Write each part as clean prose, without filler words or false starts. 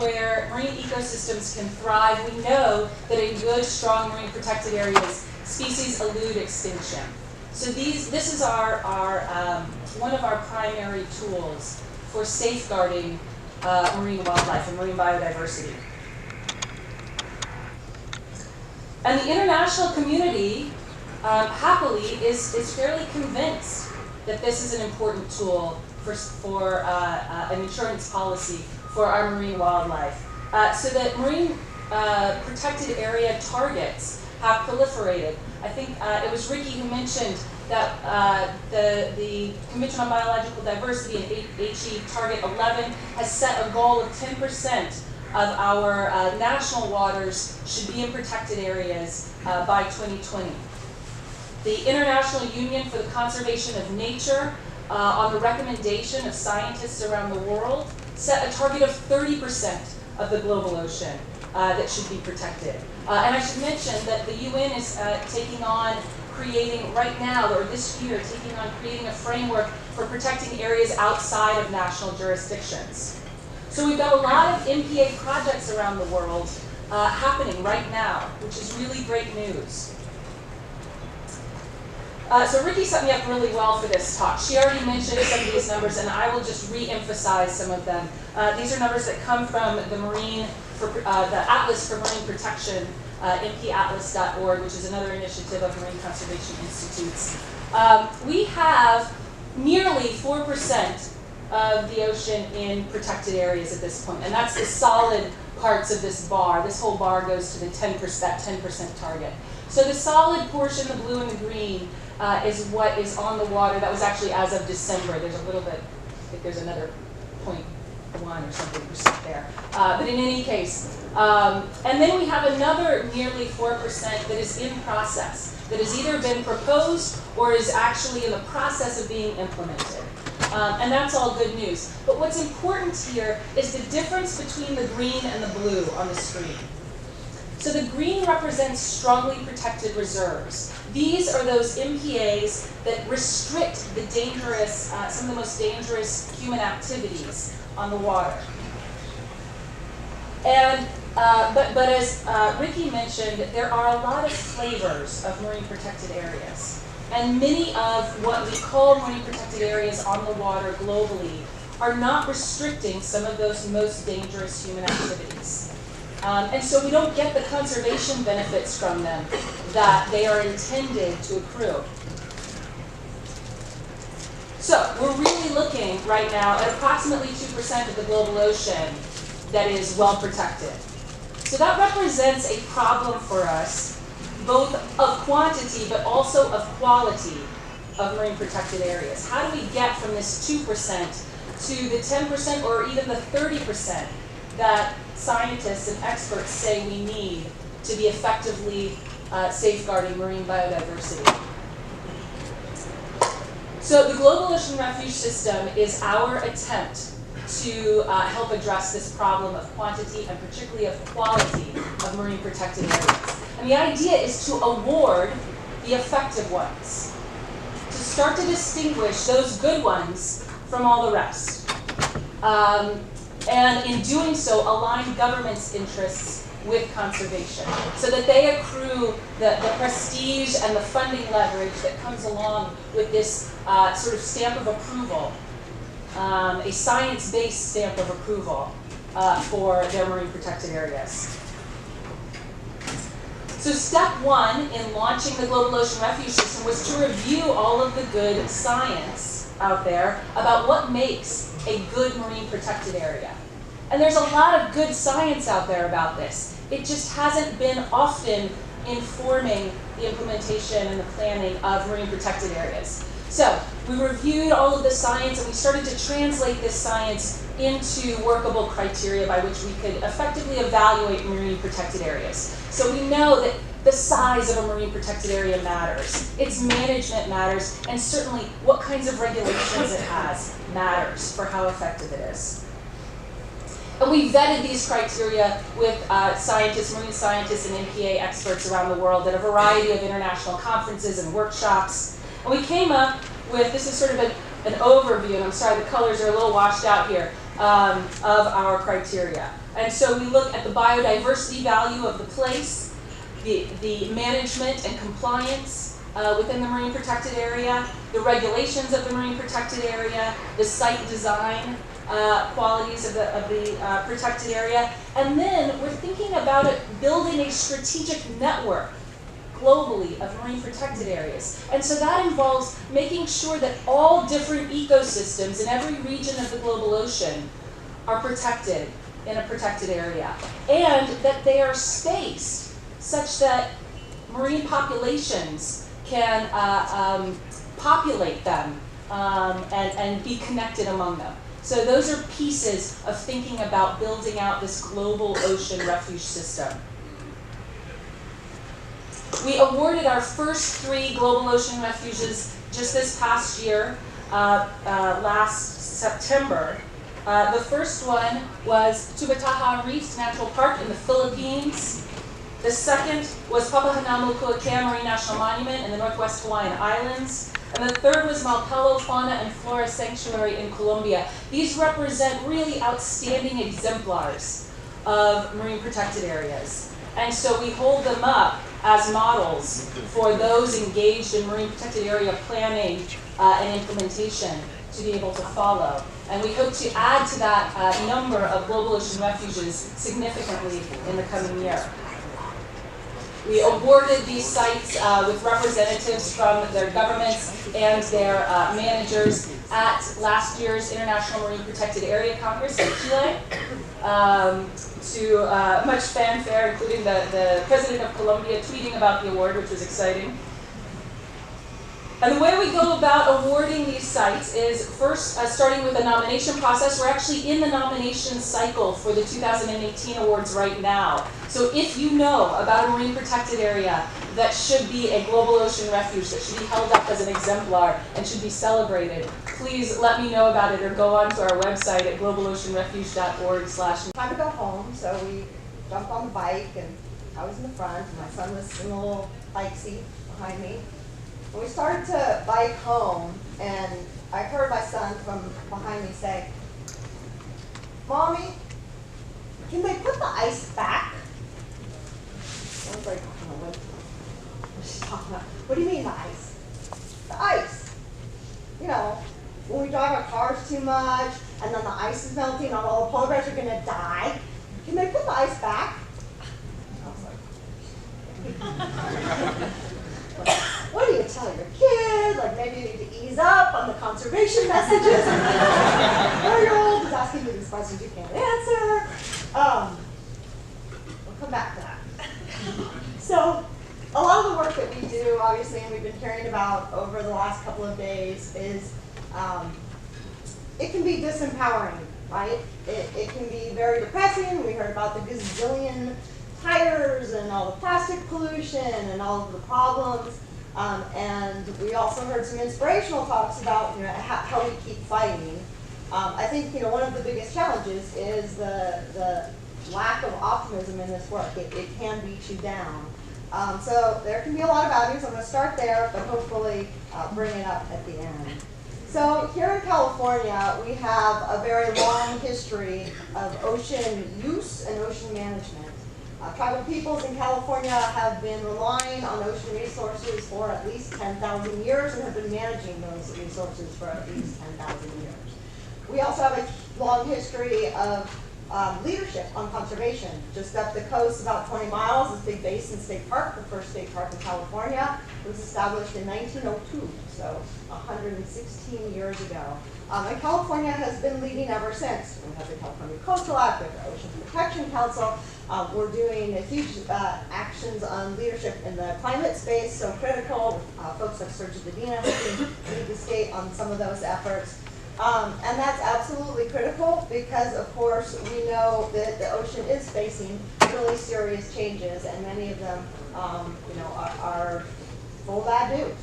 where marine ecosystems can thrive. We know that in good, strong marine protected areas, species elude extinction. So this is one of our primary tools for safeguarding marine wildlife and marine biodiversity. And the international community, happily, is fairly convinced that this is an important tool for an insurance policy for our marine wildlife. So that marine protected area targets have proliferated. I think it was Ricky who mentioned that the Convention on Biological Diversity in HE Target 11 has set a goal of 10% of our national waters should be in protected areas by 2020. The International Union for the Conservation of Nature, on the recommendation of scientists around the world, set a target of 30% of the global ocean that should be protected. And I should mention that the UN is taking on creating right now, or this year, taking on creating a framework for protecting areas outside of national jurisdictions. So we've got a lot of MPA projects around the world happening right now, which is really great news. So Ricky set me up really well for this talk. She already mentioned some of these numbers, and I will just re-emphasize some of them. These are numbers that come from the Atlas for Marine Protection, mpatlas.org, which is another initiative of Marine Conservation Institutes. We have nearly 4% of the ocean in protected areas at this point, and that's the solid parts of this bar. This whole bar goes to the 10% target. So the solid portion, the blue and the green, is what is on the water. That was actually as of December. There's a little bit, I think there's another 0.1 or something % there. But in any case, and then we have another nearly 4% that is in process, that has either been proposed or is actually in the process of being implemented. And that's all good news. But what's important here is the difference between the green and the blue on the screen. So the green represents strongly protected reserves. These are those MPAs that restrict the dangerous, some of the most dangerous human activities on the water. And, but as Ricky mentioned, there are a lot of flavors of marine protected areas. And many of what we call marine protected areas on the water globally are not restricting some of those most dangerous human activities. And so we don't get the conservation benefits from them that they are intended to accrue. So we're really looking right now at approximately 2% of the global ocean that is well protected. So that represents a problem for us, both of quantity but also of quality of marine protected areas. How do we get from this 2% to the 10% or even the 30% that scientists and experts say we need to be effectively safeguarding marine biodiversity? So the Global Ocean Refuge System is our attempt to help address this problem of quantity and particularly of quality of marine protected areas. And the idea is to award the effective ones, to start to distinguish those good ones from all the rest. And in doing so, align government's interests with conservation so that they accrue the prestige and the funding leverage that comes along with this sort of stamp of approval, a science-based stamp of approval for their marine protected areas. So step one in launching the Global Ocean Refuge System was to review all of the good science out there about what makes a good marine protected area. And there's a lot of good science out there about this. It just hasn't been often informing the implementation and the planning of marine protected areas. So we reviewed all of the science and we started to translate this science into workable criteria by which we could effectively evaluate marine protected areas. So we know that the size of a marine protected area matters, its management matters, and certainly what kinds of regulations it has matters for how effective it is. And we vetted these criteria with scientists, marine scientists, and MPA experts around the world at a variety of international conferences and workshops. And we came up with, this is sort of an overview, and I'm sorry the colors are a little washed out here, of our criteria. And so we look at the biodiversity value of the place, the management and compliance within the marine protected area, the regulations of the marine protected area, the site design qualities of the protected area, and then we're thinking about it building a strategic network globally of marine protected areas. And so that involves making sure that all different ecosystems in every region of the global ocean are protected in a protected area, and that they are spaced such that marine populations can populate them and be connected among them. So those are pieces of thinking about building out this global ocean refuge system. We awarded our first 3 global ocean refuges just this past year, last September. The first one was Tubataha Reefs Natural Park in the Philippines. The second was Papahānaumokuākea Marine National Monument in the Northwest Hawaiian Islands. And the third was Malpelo Fauna and Flora Sanctuary in Colombia. These represent really outstanding exemplars of marine protected areas. And so we hold them up as models for those engaged in marine protected area planning and implementation to be able to follow. And we hope to add to that number of global ocean refuges significantly in the coming year. We awarded these sites with representatives from their governments and their managers at last year's International Marine Protected Area Congress in Chile. To much fanfare, including the President of Colombia tweeting about the award, which was exciting. And the way we go about awarding these sites is first starting with a nomination process. We're actually in the nomination cycle for the 2018 awards right now. So if you know about a marine protected area that should be a global ocean refuge, that should be held up as an exemplar and should be celebrated, please let me know about it or go onto our website at globaloceanrefuge.org/. Time to go home, so we jumped on the bike, and I was in the front, and my son was in the little bike seat behind me. And we started to bike home, and I heard my son from behind me say, "Mommy, can they put the ice back?" I was like, "Oh, what's she talking about? What do you mean the ice?" "The ice. You know, when we drive our cars too much, and then the ice is melting, and all the polar bears are gonna die. Can they put the ice back?" I was like, what do you tell your kid? Like, maybe you need to ease up on the conservation messages. 4-year-old is asking you these questions you can't answer. We'll come back to that. So, a lot of the work that we do, obviously, and we've been hearing about over the last couple of days, is it can be disempowering, right? It can be very depressing. We heard about the gazillion tires and all the plastic pollution and all of the problems. And we also heard some inspirational talks about how we keep fighting. I think one of the biggest challenges is the lack of optimism in this work. It can beat you down. So there can be a lot of values. I'm going to start there, but hopefully bring it up at the end. So here in California, we have a very long history of ocean use and ocean management. Tribal peoples in California have been relying on ocean resources for at least 10,000 years and have been managing those resources for at least 10,000 years. We also have a long history of leadership on conservation. Just up the coast, about 20 miles, is Big Basin State Park, the first state park in California. It was established in 1902, so 116 years ago. And California has been leading ever since. We have the California Coastal Act, we have the Ocean Protection Council. We're doing huge actions on leadership in the climate space, so critical. Folks like Sergio Medina helping lead the state on some of those efforts. And that's absolutely critical because, of course, we know that the ocean is facing really serious changes, and many of them, are full bad news.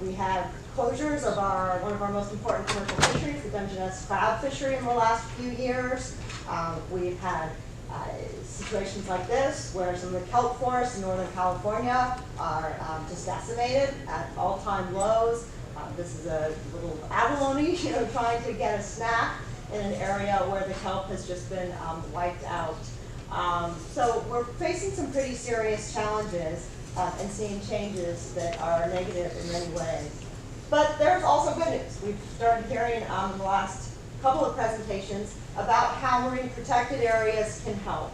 We have closures of one of our most important commercial fisheries, the Dungeness crab fishery, in the last few years. We've had situations like this where some of the kelp forests in Northern California are just decimated at all-time lows. This is a little abalone, trying to get a snack in an area where the kelp has just been wiped out. So we're facing some pretty serious challenges and seeing changes that are negative in many ways. But there's also good news. We've started hearing in the last couple of presentations about how marine protected areas can help.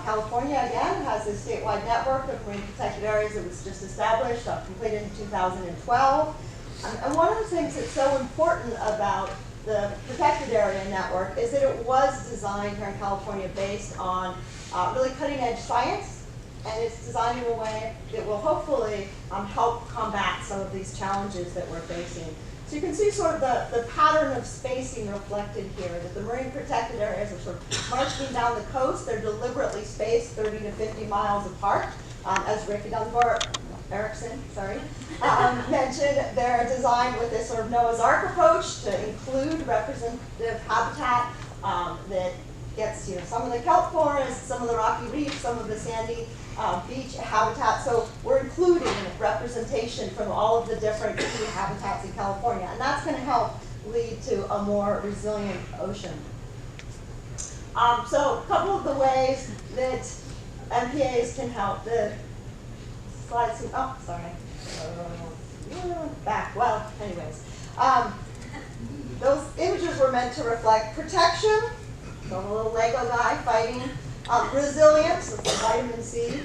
California, again, has this statewide network of marine protected areas that was just established, completed in 2012. And one of the things that's so important about the protected area network is that it was designed here in California based on really cutting edge science, and it's designed in a way that will hopefully help combat some of these challenges that we're facing. So you can see sort of the pattern of spacing reflected here, that the marine protected areas are sort of marching down the coast. They're deliberately spaced 30 to 50 miles apart. As Ricky Erickson mentioned, they're designed with this sort of Noah's Ark approach to include representative habitat that gets some of the kelp forests, some of the rocky reefs, some of the sandy beach habitat. So we're including representation from all of the different key habitats in California, and that's going to help lead to a more resilient ocean. So a couple of the ways that MPAs can help. The slides seem, oh, sorry. Back. Well, anyways. Those images were meant to reflect protection. So a little Lego guy fighting resilience, with the vitamin C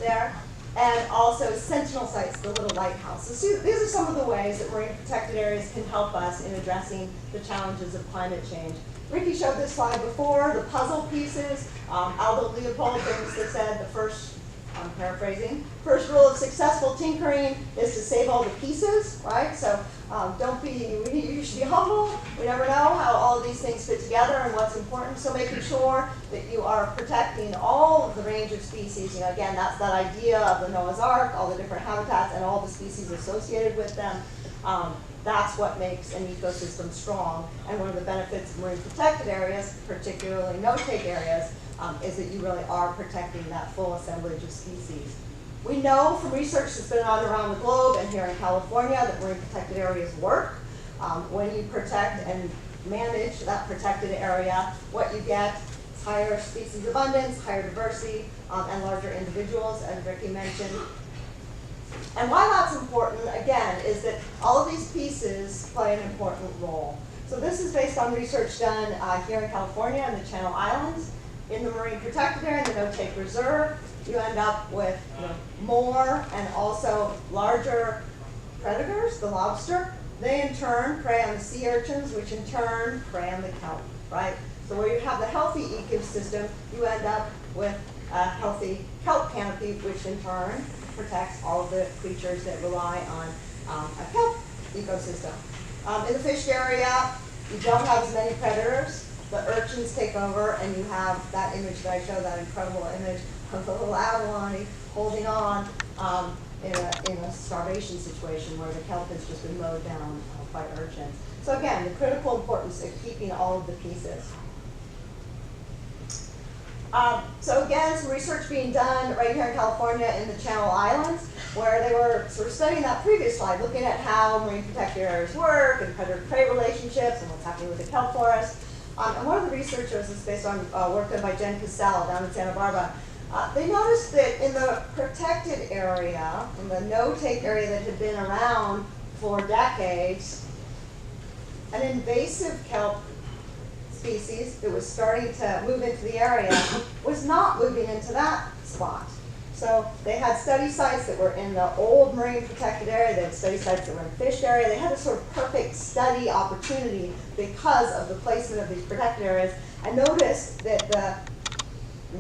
there, and also Sentinel Sites, the little lighthouse. So these are some of the ways that marine protected areas can help us in addressing the challenges of climate change. Ricky showed this slide before, the puzzle pieces. Aldo Leopold famously said the first, I'm paraphrasing, first rule of successful tinkering is to save all the pieces, right? So you should be humble. We never know how all of these things fit together and what's important. So making sure that you are protecting all of the range of species. Again, that's that idea of the Noah's Ark, all the different habitats and all the species associated with them. That's what makes an ecosystem strong. And one of the benefits of marine protected areas, particularly no-take areas, is that you really are protecting that full assemblage of species. We know from research that's been on around the globe and here in California that marine protected areas work. When you protect and manage that protected area, what you get is higher species abundance, higher diversity, and larger individuals, as Ricky mentioned. And why that's important, again, is that all of these pieces play an important role. So this is based on research done here in California in the Channel Islands. In the marine protected area, in the no-take reserve, you end up with more and also larger predators, the lobster. They in turn prey on the sea urchins, which in turn prey on the kelp, right? So where you have the healthy ecosystem, you end up with a healthy kelp canopy, which in turn protects all of the creatures that rely on a kelp ecosystem. In the fish area, you don't have as many predators. The urchins take over, and you have that image that I showed, that incredible image of the little abalone holding on in a starvation situation where the kelp has just been mowed down by urchins. So again, the critical importance of keeping all of the pieces. So again, some research being done right here in California in the Channel Islands, where they were sort of studying that previous slide, looking at how marine protected areas work and predator-prey relationships and what's happening with the kelp forest. And one of the researchers is based on work done by Jen Casale down in Santa Barbara. They noticed that in the protected area, in the no-take area that had been around for decades, an invasive kelp species that was starting to move into the area was not moving into that spot. So they had study sites that were in the old marine protected area, they had study sites that were in the fish area. They had a sort of perfect study opportunity because of the placement of these protected areas, and noticed that the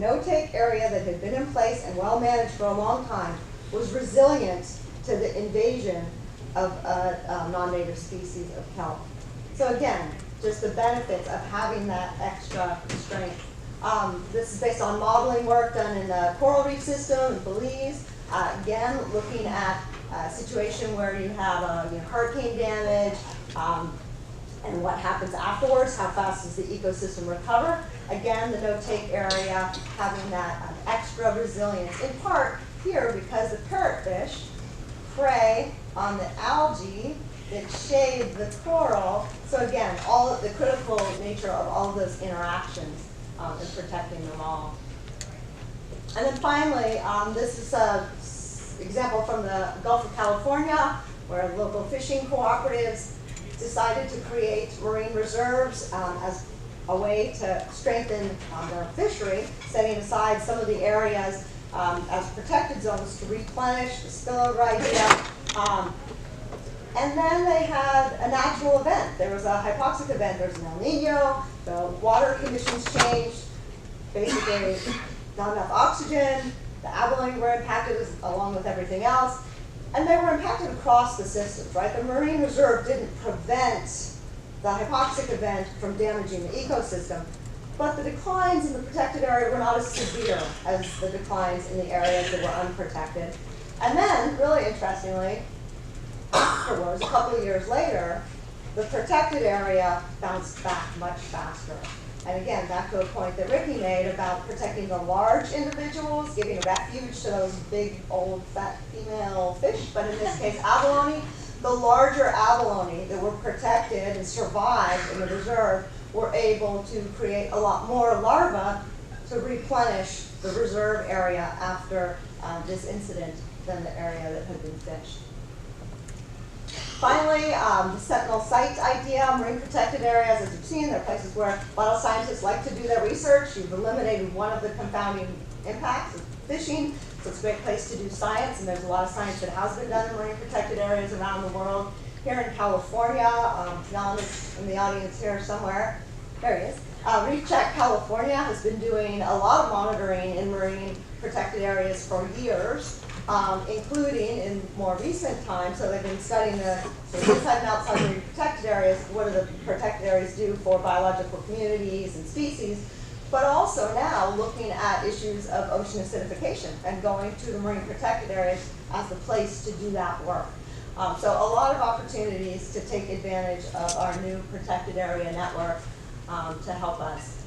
no-take area that had been in place and well managed for a long time was resilient to the invasion of a non-native species of kelp. So again, just the benefits of having that extra strength. This is based on modeling work done in the coral reef system in Belize. Again, looking at a situation where you have hurricane damage and what happens afterwards, how fast does the ecosystem recover. Again, the no-take area having that extra resilience, in part here because the parrotfish prey on the algae that shade the coral. So again, all of the critical nature of all of those interactions and protecting them all. And then finally, this is an example from the Gulf of California, where local fishing cooperatives decided to create marine reserves as a way to strengthen their fishery, setting aside some of the areas as protected zones to replenish the spillover idea. And then they had a natural event. There was a hypoxic event. There was an El Nino. The water conditions changed. Basically, not enough oxygen. The abalone were impacted along with everything else. And they were impacted across the systems, right? The marine reserve didn't prevent the hypoxic event from damaging the ecosystem, but the declines in the protected area were not as severe as the declines in the areas that were unprotected. And then, really interestingly, afterwards, a couple of years later, the protected area bounced back much faster. And again, back to a point that Ricky made about protecting the large individuals, giving a refuge to those big, old, fat female fish, but in this case, abalone. The larger abalone that were protected and survived in the reserve were able to create a lot more larvae to replenish the reserve area after this incident than the area that had been fished. Finally, the Sentinel Sites idea, marine protected areas, as you've seen, they're places where bioscientists like to do their research. You've eliminated one of the confounding impacts of fishing, so it's a great place to do science, and there's a lot of science that has been done in marine protected areas around the world. Here in California, Jan is in the audience here somewhere. There he is. Reef Check California has been doing a lot of monitoring in marine protected areas for years, including in more recent times. So they've been studying the inside and outside marine protected areas. What do the protected areas do for biological communities and species? But also now looking at issues of ocean acidification and going to the marine protected areas as the place to do that work. So a lot of opportunities to take advantage of our new protected area network to help us.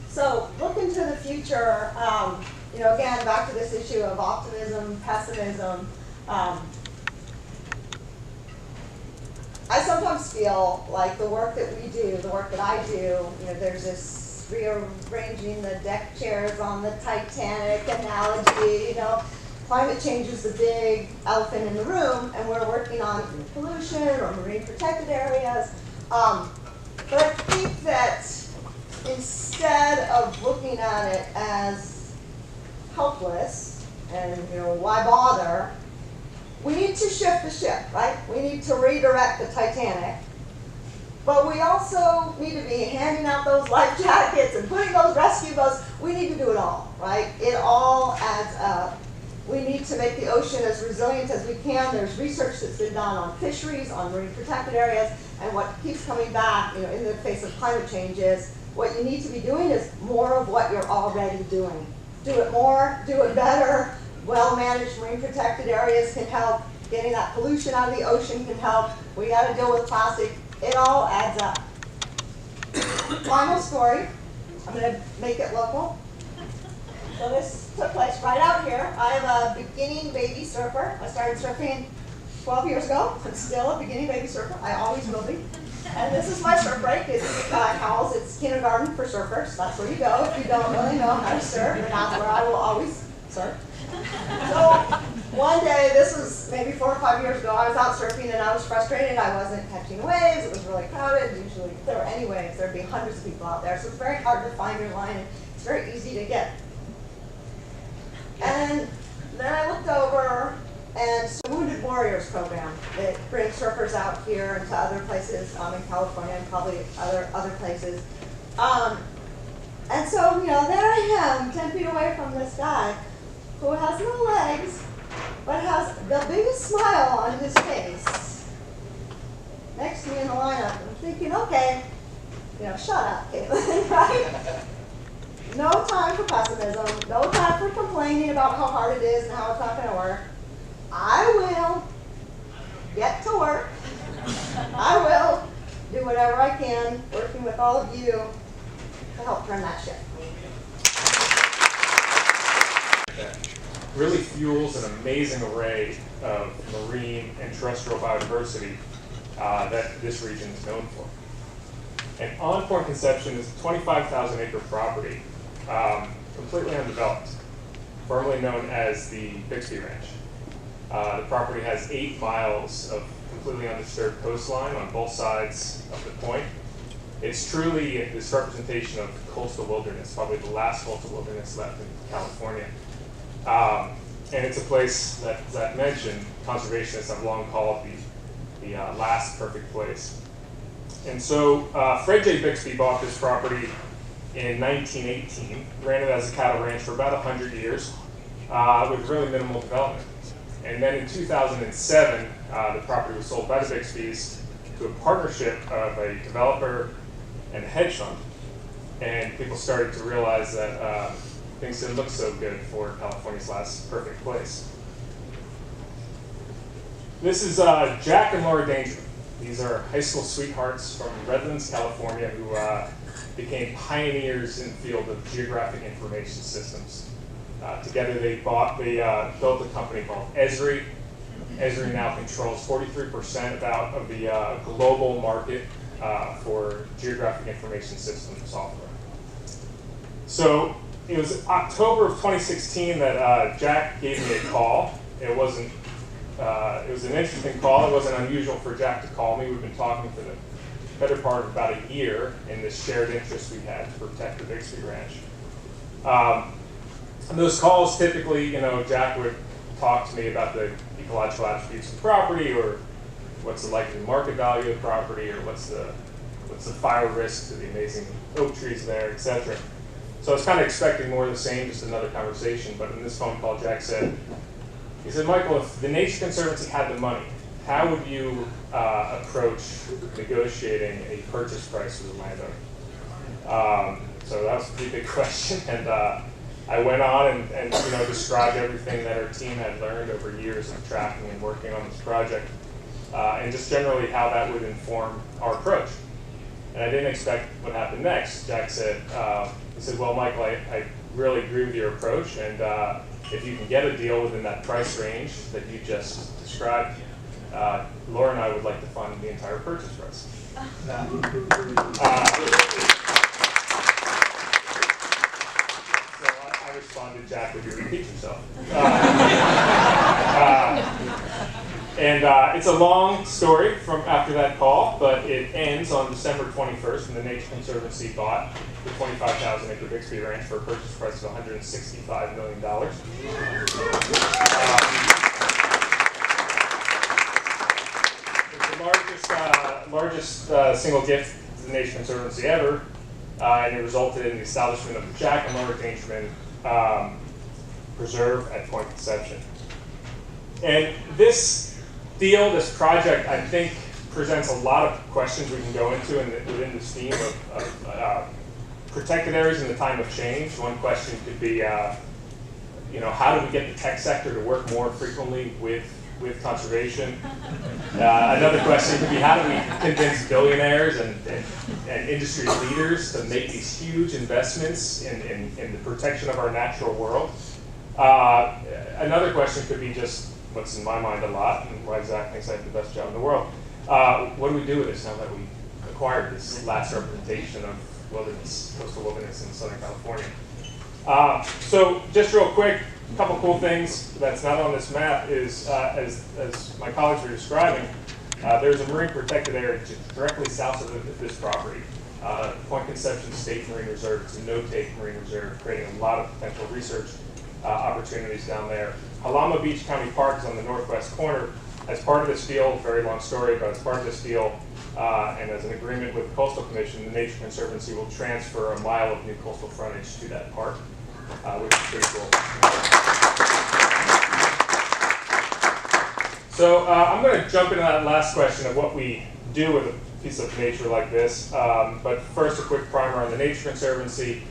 So looking to the future, you know, again, back to this issue of optimism, pessimism. I sometimes feel like the work that we do, the work that I do, you know, there's this rearranging the deck chairs on the Titanic analogy, you know. Climate change is the big elephant in the room, and we're working on pollution or marine protected areas. But I think that instead of looking at it as helpless and, you know, why bother, we need to shift the ship, right? We need to redirect the Titanic. But we also need to be handing out those life jackets and putting those rescue boats. We need to do it all, right? It all adds up. We need to make the ocean as resilient as we can. There's research that's been done on fisheries, on marine protected areas, and what keeps coming back, you know, in the face of climate change is what you need to be doing is more of what you're already doing. Do it more, do it better. Well-managed marine protected areas can help. Getting that pollution out of the ocean can help. We got to deal with plastic. It all adds up. Final story. I'm going to make it local. So this took place right out here. I'm a beginning baby surfer. I started surfing 12 years ago. I'm still a beginning baby surfer. I always will be. And this is my surf break. It's Howells. It's kindergarten for surfers. That's where you go if you don't really know how to surf. And that's where I will always surf. So one day, this was maybe 4 or 5 years ago, I was out surfing and I was frustrated. I wasn't catching waves. It was really crowded. Usually, if there were any waves, there'd be hundreds of people out there. So it's very hard to find your line. And it's very easy to get. And then I looked over, and it's a Wounded Warriors program that brings surfers out here and to other places in California and probably other places. And so, you know, there I am, 10 feet away from this guy who has no legs, but has the biggest smile on his face next to me in the lineup. I'm thinking, okay, you know, shut up, Kaitilin, right? No time for pessimism, no time for complaining about how hard it is and how it's not going to work. I will get to work. I will do whatever I can, working with all of you to help turn that ship. That really fuels an amazing array of marine and terrestrial biodiversity that this region is known for. And on Point Conception is a 25,000 acre property, completely undeveloped, formerly known as the Bixby Ranch. The property has 8 miles of completely undisturbed coastline on both sides of the point. It's truly this representation of coastal wilderness, probably the last coastal wilderness left in California. And it's a place that, as I mentioned, conservationists have long called the last perfect place. And so Fred J. Bixby bought this property in 1918, ran it as a cattle ranch for about 100 years with really minimal development. And then in 2007, the property was sold by the Bixbys to a partnership of a developer and a hedge fund. And people started to realize that things didn't look so good for California's last perfect place. This is Jack and Laura Dangerman. These are high school sweethearts from Redlands, California, who became pioneers in the field of geographic information systems. Together they built a company called Esri. Esri now controls 43% of the global market for geographic information system software. So it was October of 2016 that Jack gave me a call. It was an interesting call. It wasn't unusual for Jack to call me. We've been talking for the better part of about a year in this shared interest we had to protect the Bixby Ranch. And those calls, typically, Jack would talk to me about the ecological attributes of the property, or what's the likely market value of the property, or what's the fire risk to the amazing oak trees there, etc. So I was kind of expecting more of the same, just another conversation. But in this phone call, Jack said, he said, Michael, if the Nature Conservancy had the money, how would you approach negotiating a purchase price for the landowner? So that was a pretty big question, and I went on and described everything that our team had learned over years of tracking and working on this project, and just generally how that would inform our approach. And I didn't expect what happened next. Jack said, he said, well, Michael, I really agree with your approach, and if you can get a deal within that price range that you just described, Laura and I would like to fund the entire purchase price. I responded, Jack, would you repeat yourself? And it's a long story from after that call, but it ends on December 21st when the Nature Conservancy bought the 25,000 acre Bixby Ranch for a purchase price of $165 million. It's the largest single gift to the Nature Conservancy ever, and it resulted in the establishment of the Jack and Laura Dangerman Preserve at Point Conception. And this deal, this project, I think presents a lot of questions we can go into within this theme of protected areas in the time of change. One question could be, how do we get the tech sector to work more frequently with conservation? Another question could be, how do we convince billionaires and industry leaders to make these huge investments in the protection of our natural world? Another question could be just what's in my mind a lot, and why Zach thinks I have the best job in the world. What do we do with this now that we acquired this last representation of wilderness, coastal wilderness in Southern California? So just real quick, a couple cool things that's not on this map is, as my colleagues were describing, there's a marine protected area directly south of this property. Point Conception State Marine Reserve. It's a no-take marine reserve, creating a lot of potential research opportunities down there. Halama Beach County Park is on the northwest corner. As part of this deal, very long story, but as part of this deal, and as an agreement with the Coastal Commission, the Nature Conservancy will transfer a mile of new coastal frontage to that park, which is pretty cool. So I'm going to jump into that last question of what we do with a piece of nature like this. But first, a quick primer on the Nature Conservancy.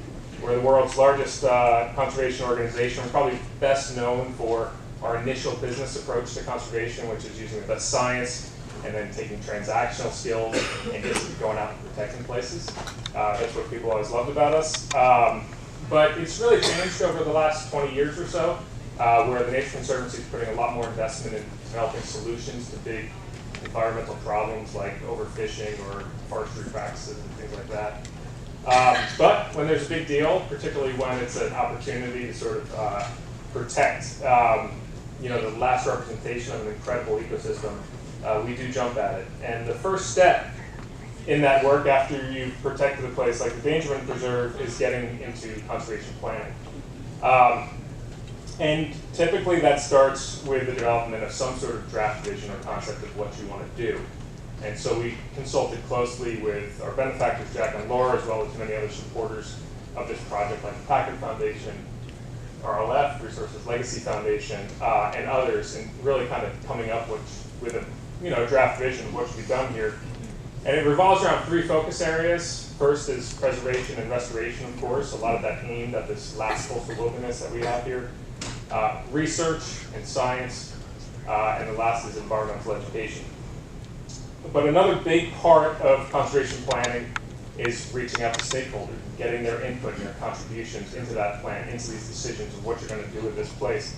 We're the world's largest conservation organization. We're probably best known for our initial business approach to conservation, which is using the best science and then taking transactional skills and just going out and protecting places. That's what people always loved about us. But it's really changed over the last 20 years or so, where the Nature Conservancy is putting a lot more investment in developing solutions to big environmental problems like overfishing or forestry practices and things like that. But when there's a big deal, particularly when it's an opportunity to sort of protect the last representation of an incredible ecosystem, we do jump at it. And the first step in that work after you've protected a place like the Dangerman Preserve is getting into conservation planning. And typically that starts with the development of some sort of draft vision or concept of what you want to do. And so we consulted closely with our benefactors, Jack and Laura, as well as many other supporters of this project like the Packard Foundation, RLF, Resources Legacy Foundation, and others, and really kind of coming up with a draft vision of what should be done here. And it revolves around 3 focus areas. First is preservation and restoration, of course, a lot of that aimed at this last coastal wilderness that we have here. Research and science, and the last is environmental education. But another big part of conservation planning is reaching out to stakeholders, getting their input and their contributions into that plan, into these decisions of what you're going to do with this place.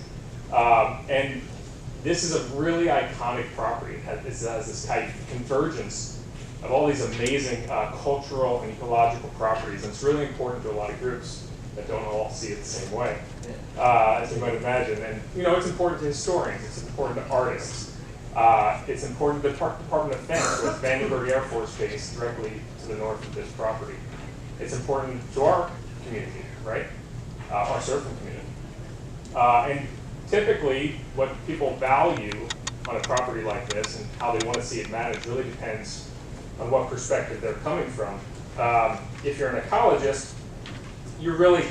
And this is a really iconic property. It has this kind of convergence of all these amazing cultural and ecological properties. And it's really important to a lot of groups that don't all see it the same way, as you might imagine. And it's important to historians, it's important to artists, it's important to the Department of Defense, with Vandenberg Air Force Base directly to the north of this property. It's important to our community, right? Our surfing community. And typically, what people value on a property like this and how they want to see it managed really depends on what perspective they're coming from. If you're an ecologist, you really,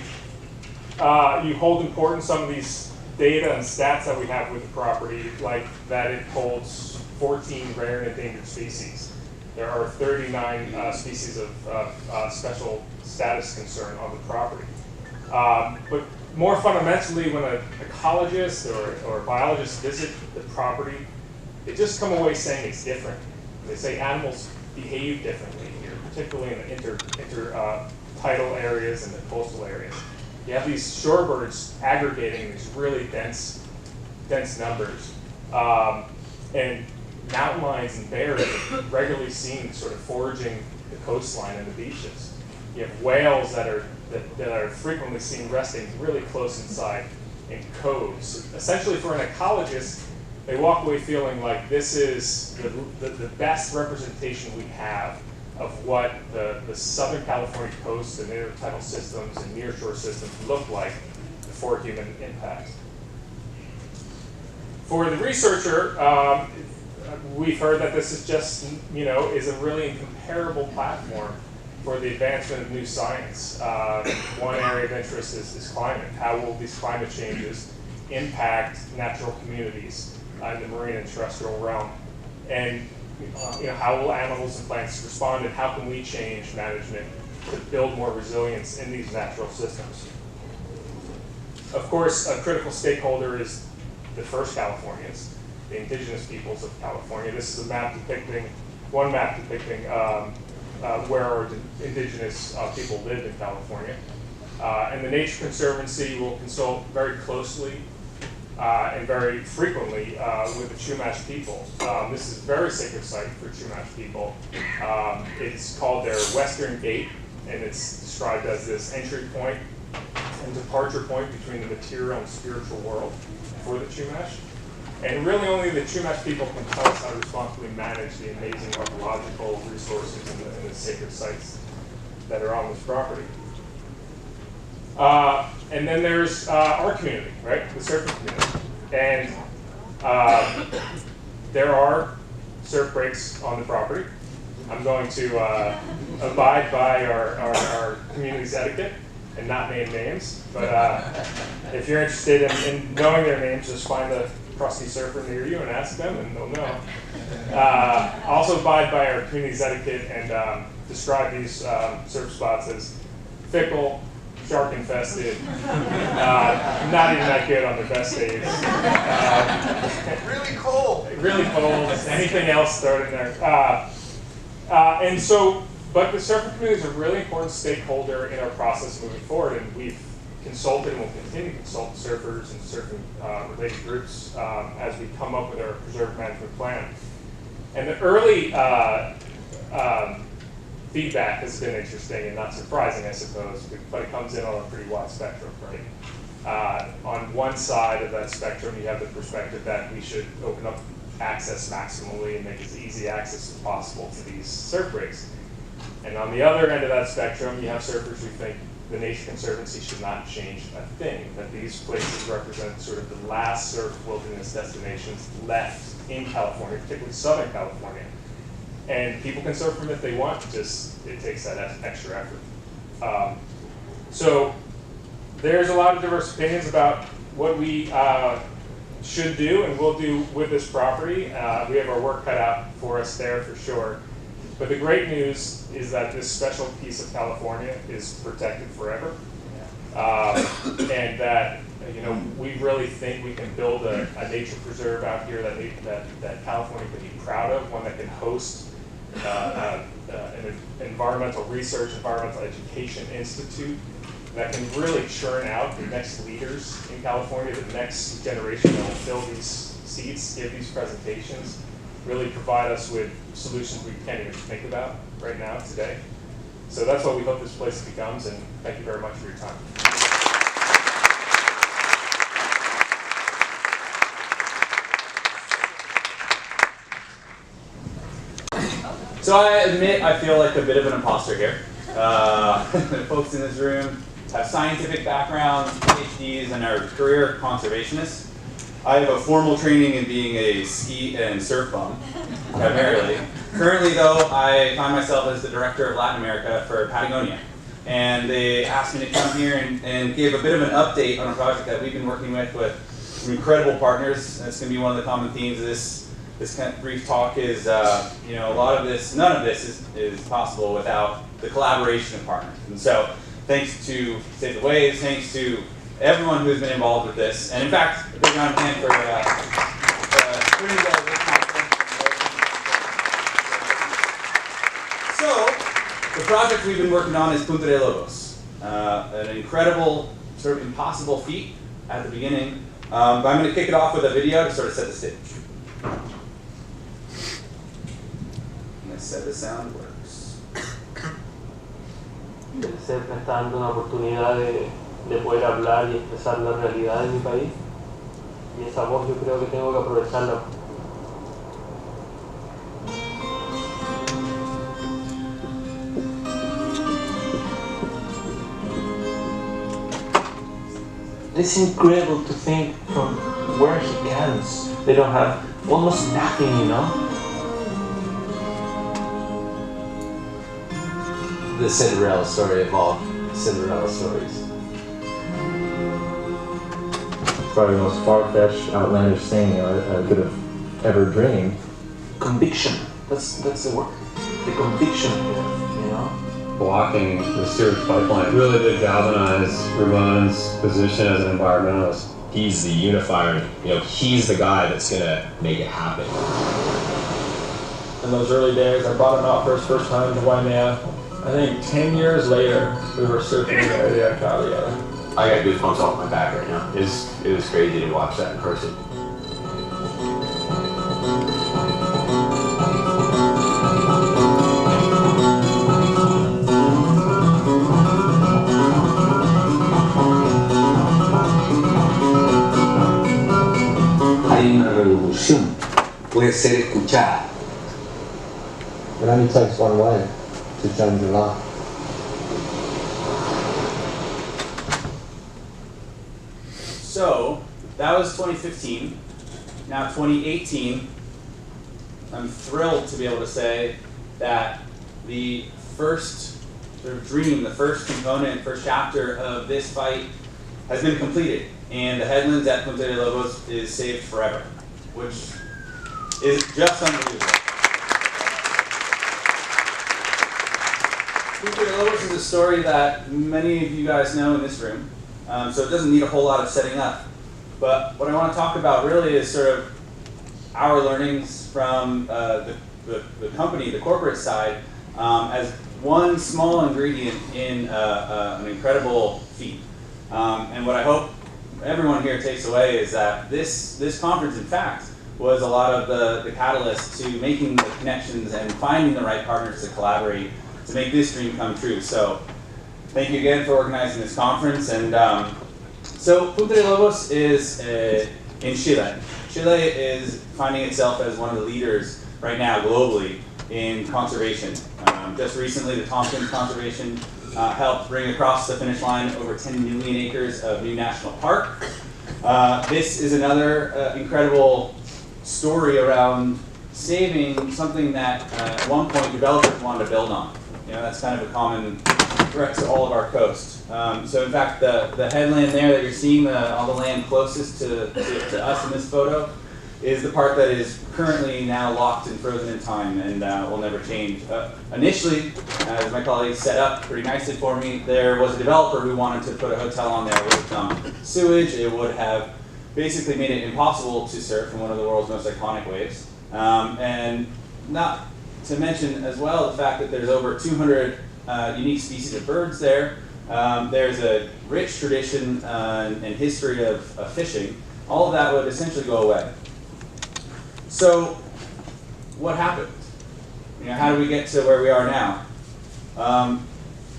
you hold important some of these data and stats that we have with the property, like that it holds 14 rare and endangered species. There are 39 species of special status concern on the property. But more fundamentally, when an ecologist or a biologist visit the property, they just come away saying it's different. They say animals behave differently here, particularly in the tidal areas and the coastal areas. You have these shorebirds aggregating these really dense numbers. And mountain lions and bears are regularly seen sort of foraging the coastline and the beaches. You have whales that are frequently seen resting really close inside in coves. Essentially, for an ecologist, they walk away feeling like this is the best representation we have of what the Southern California coast and intertidal systems and nearshore systems look like before human impact. For the researcher, we've heard that this is just, is a really incomparable platform for the advancement of new science. One area of interest is climate. How will these climate changes impact natural communities in the marine and terrestrial realm? And how will animals and plants respond, and how can we change management to build more resilience in these natural systems? Of course, a critical stakeholder is the first Californians, the indigenous peoples of California. This is one map depicting where our indigenous people lived in California. And the Nature Conservancy will consult very closely and very frequently with the Chumash people. This is a very sacred site for Chumash people. It's called their Western Gate, and it's described as this entry point and departure point between the material and spiritual world for the Chumash. And really only the Chumash people can tell us how to responsibly manage the amazing archaeological resources and the sacred sites that are on this property. And then there's our community, right? The surfing community. And there are surf breaks on the property. I'm going to abide by our community's etiquette and not name names. But if you're interested in knowing their names, just find a crusty surfer near you and ask them, and they'll know. Also abide by our community's etiquette and describe these surf spots as fickle, shark infested, not even that good on their best days. Really cold. Really cold. Anything else thrown in there. And so, but the surfer community is a really important stakeholder in our process moving forward, and we've consulted and will continue to consult surfers and surfing related groups as we come up with our preserve management plan. And the early feedback has been interesting and not surprising, I suppose, but it comes in on a pretty wide spectrum, right? On one side of that spectrum, you have the perspective that we should open up access maximally and make as easy access as possible to these surf rigs. And on the other end of that spectrum, you have surfers who think the Nature Conservancy should not change a thing, that these places represent sort of the last surf wilderness destinations left in California, particularly Southern California. And people can surf them if they want, just it takes that extra effort. So there's a lot of diverse opinions about what we should do and will do with this property. We have our work cut out for us there for sure. But the great news is that this special piece of California is protected forever. And that we really think we can build a nature preserve out here that California can be proud of, one that can host an environmental research, environmental education institute that can really churn out the next leaders in California, the next generation that will fill these seats, give these presentations, really provide us with solutions we can't even think about right now, today. So that's what we hope this place becomes, and thank you very much for your time. So I admit I feel like a bit of an imposter here. The folks in this room have scientific backgrounds, PhDs, and are career conservationists. I have a formal training in being a ski and surf bum, primarily. Currently, though, I find myself as the director of Latin America for Patagonia. And they asked me to come here and give a bit of an update on a project that we've been working with some incredible partners. That's going to be one of the common themes of this kind of brief talk is, a lot of this, none of this is possible without the collaboration of partners. And so, thanks to Save the Waves, thanks to everyone who's been involved with this, and in fact, a big round of applause for putting together this conference. So, the project we've been working on is Punta de Lobos, an incredible, sort of impossible feat at the beginning. But I'm going to kick it off with a video to sort of set the stage. Set the sound works. El CEP me está dando una oportunidad de poder hablar y expresar la realidad de mi país, y esa voz yo creo que tengo que aprovecharla. It's incredible to think from where he comes. They don't have almost nothing, The Cinderella story of all Cinderella stories. Probably the most far-fetched, outlandish thing I could have ever dreamed. Conviction. That's the word. The conviction here, Blocking the sewage pipeline really did galvanize Ramon's position as an environmentalist. He's the unifier. He's the guy that's gonna make it happen. In those early days, I brought him out for his first time to Waimea. I think 10 years later, we were surfing the area together. I got goosebumps off my back right now. It was crazy to watch that in person. Hay una revolución, puede ser escuchada. It only takes one way to change your life. So, that was 2015. Now 2018, I'm thrilled to be able to say that the first sort of dream, the first component, first chapter of this fight has been completed. And the headlands at Punta de Lobos is saved forever, which is just unbelievable. Punta de Lobos is a story that many of you guys know in this room, so it doesn't need a whole lot of setting up. But what I want to talk about really is sort of our learnings from the company, the corporate side, as one small ingredient in an incredible feat. And what I hope everyone here takes away is that this conference, in fact, was a lot of the catalyst to making the connections and finding the right partners to collaborate to make this dream come true. So thank you again for organizing this conference. And so Punta de Lobos is in Chile. Chile is finding itself as one of the leaders right now globally in conservation. Just recently, the Tompkins Conservation helped bring across the finish line over 10 million acres of new national park. This is another incredible story around saving something that at one point developers wanted to build on. You know, that's kind of a common threat to all of our coast. So in fact, the headland there that you're seeing, all the land closest to us in this photo, is the part that is currently now locked and frozen in time and will never change. Initially, as my colleagues set up pretty nicely for me, there was a developer who wanted to put a hotel on there with sewage. It would have basically made it impossible to surf in one of the world's most iconic waves. And not to mention as well the fact that there's over 200 unique species of birds there. There's a rich tradition and history of fishing. All of that would essentially go away. So what happened? You know, how do we get to where we are now?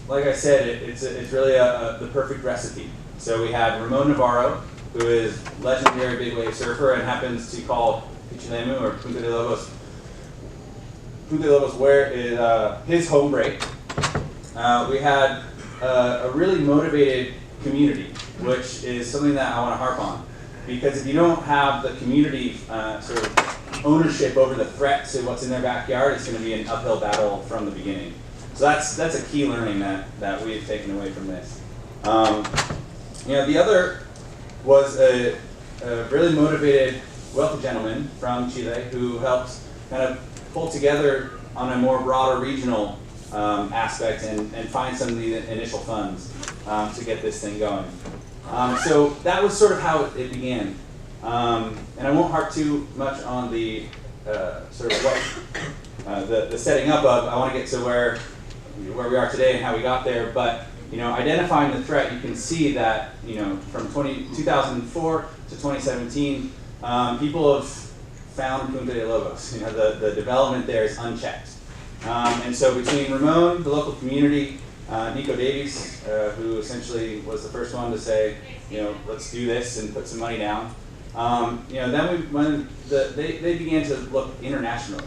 Like I said, it's really the perfect recipe. So we have Ramon Navarro, who is a legendary big wave surfer and happens to call Kaitilin or Punta de Lobos where is his home break. We had a really motivated community, which is something that I want to harp on. Because if you don't have the community sort of ownership over the threat to what's in their backyard, it's going to be an uphill battle from the beginning. So that's a key learning that we have taken away from this. You know, the other was a really motivated, wealthy gentleman from Chile who helped kind of pull together on a more broader regional aspect and find some of the initial funds to get this thing going. So that was sort of how it began. And I won't harp too much on the sort of what the setting up of. I want to get to where we are today and how we got there. But you know, identifying the threat, you can see that from 2004 to 2017, people have found Punta de Lobos. You know, the development there is unchecked. And so between Ramon, the local community, Nico Davies, who essentially was the first one to say, let's do this and put some money down. Then they began to look internationally.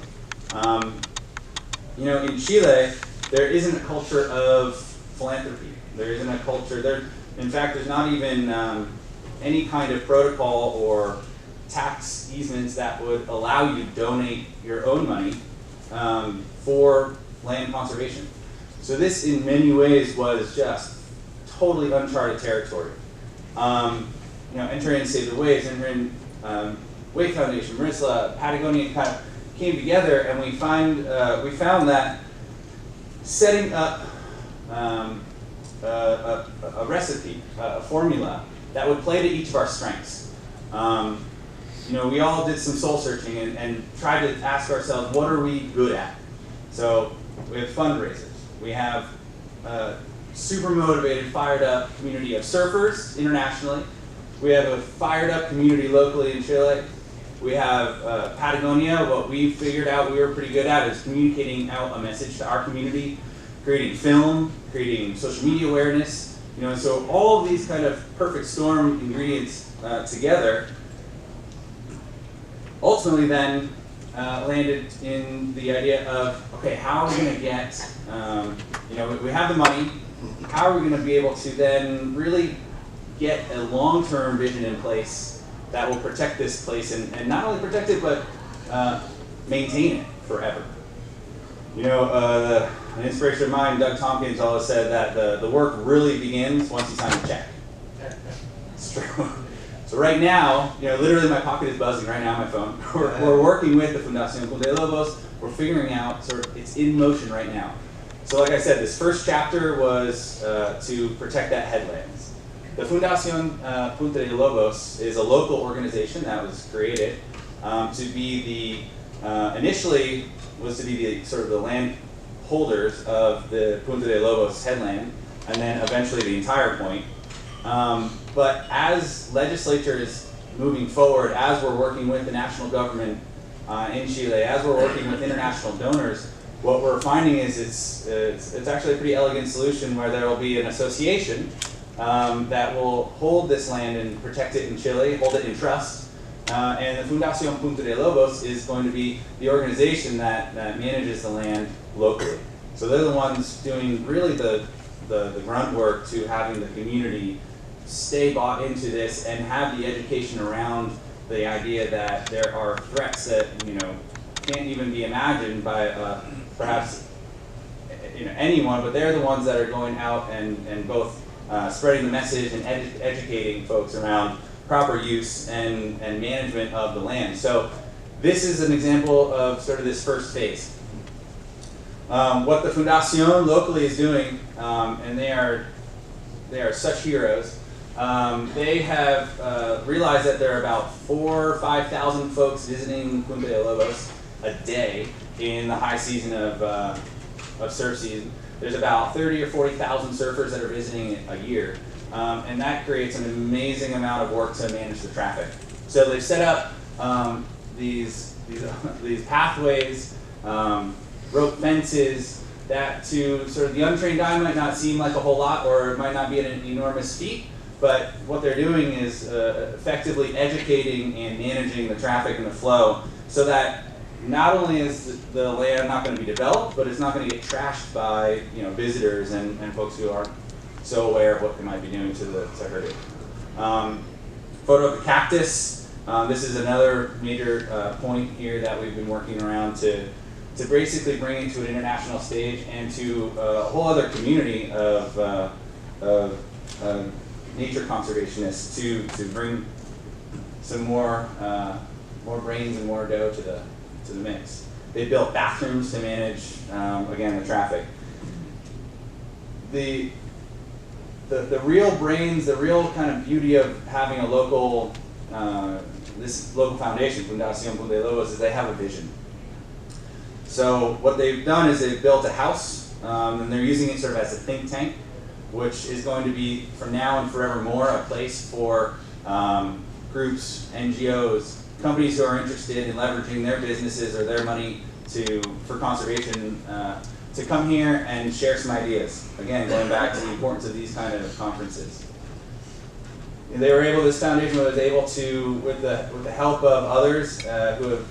In Chile, there isn't a culture of philanthropy. There isn't a culture there. In fact, there's not even any kind of protocol or tax easements that would allow you to donate your own money for land conservation. So this, in many ways, was just totally uncharted territory. Entering Save the Waves, entering Wave Foundation, Marisla, Patagonia kind of came together, and we found that setting up a recipe, a formula that would play to each of our strengths. We all did some soul searching and tried to ask ourselves, what are we good at? So we have fundraisers. We have a super motivated, fired up community of surfers internationally. We have a fired up community locally in Chile. We have Patagonia. What we figured out we were pretty good at is communicating out a message to our community, creating film, creating social media awareness. And so all of these kind of perfect storm ingredients together ultimately then landed in the idea of, okay, how are we going to get, we have the money, how are we going to be able to then really get a long-term vision in place that will protect this place and not only protect it, but maintain it forever. An inspiration of mine, Doug Tompkins, always said that the work really begins once you sign the check. It's true. So right now, literally my pocket is buzzing right now on my phone. We're working with the Fundación Punta de Lobos. We're figuring out, it's in motion right now. So like I said, this first chapter was to protect that headlands. The Fundación Punta de Lobos is a local organization that was created to be initially was to be the land holders of the Punta de Lobos headland, and then eventually the entire point. But as legislatures moving forward, as we're working with the national government in Chile, as we're working with international donors, what we're finding is it's actually a pretty elegant solution where there will be an association that will hold this land and protect it in Chile, hold it in trust. And the Fundación Punta de Lobos is going to be the organization that manages the land locally. So they're the ones doing really the groundwork to having the community stay bought into this and have the education around the idea that there are threats that can't even be imagined by perhaps anyone, but they're the ones that are going out and both spreading the message and educating folks around proper use and management of the land. So this is an example of sort of this first phase. What the Fundación locally is doing, and they are such heroes, they have realized that there are about 4,000 or 5,000 folks visiting Punta de Lobos a day in the high season of surf season. There's about 30,000 or 40,000 surfers that are visiting it a year. And that creates an amazing amount of work to manage the traffic. So they've set up these pathways, rope fences, that to sort of the untrained eye might not seem like a whole lot, or it might not be an enormous feat, but what they're doing is effectively educating and managing the traffic and the flow so that not only is the land not going to be developed, but it's not going to get trashed by visitors and folks who aren't so aware of what they might be doing to hurt it. Photo of the cactus. This is another major point here that we've been working around to basically bring it to an international stage and to a whole other community of nature conservationists to bring some more brains and more dough to the mix. They built bathrooms to manage again the traffic. The real brains, the real kind of beauty of having a local this local foundation, Fundación Punta de Lobos, is they have a vision. So what they've done is they've built a house, and they're using it sort of as a think tank, which is going to be, from now and forevermore, a place for groups, NGOs, companies who are interested in leveraging their businesses or their money for conservation to come here and share some ideas. Again, going back to the importance of these kind of conferences. This foundation was able to, with the help of others who have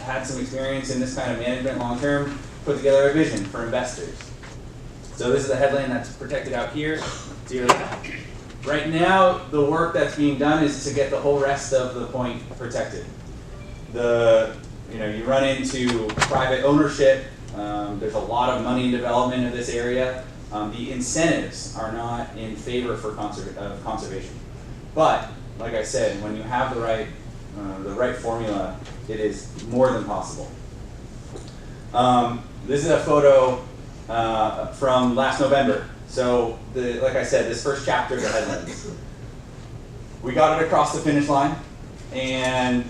had some experience in this kind of management long term, put together a vision for investors. So this is the headland that's protected out here. Right now, the work that's being done is to get the whole rest of the point protected. You run into private ownership. There's a lot of money in development of this area. The incentives are not in favor for conservation. But, like I said, when you have the right formula, it is more than possible. This is a photo from last November. So, like I said, this first chapter of the headlands. We got it across the finish line, and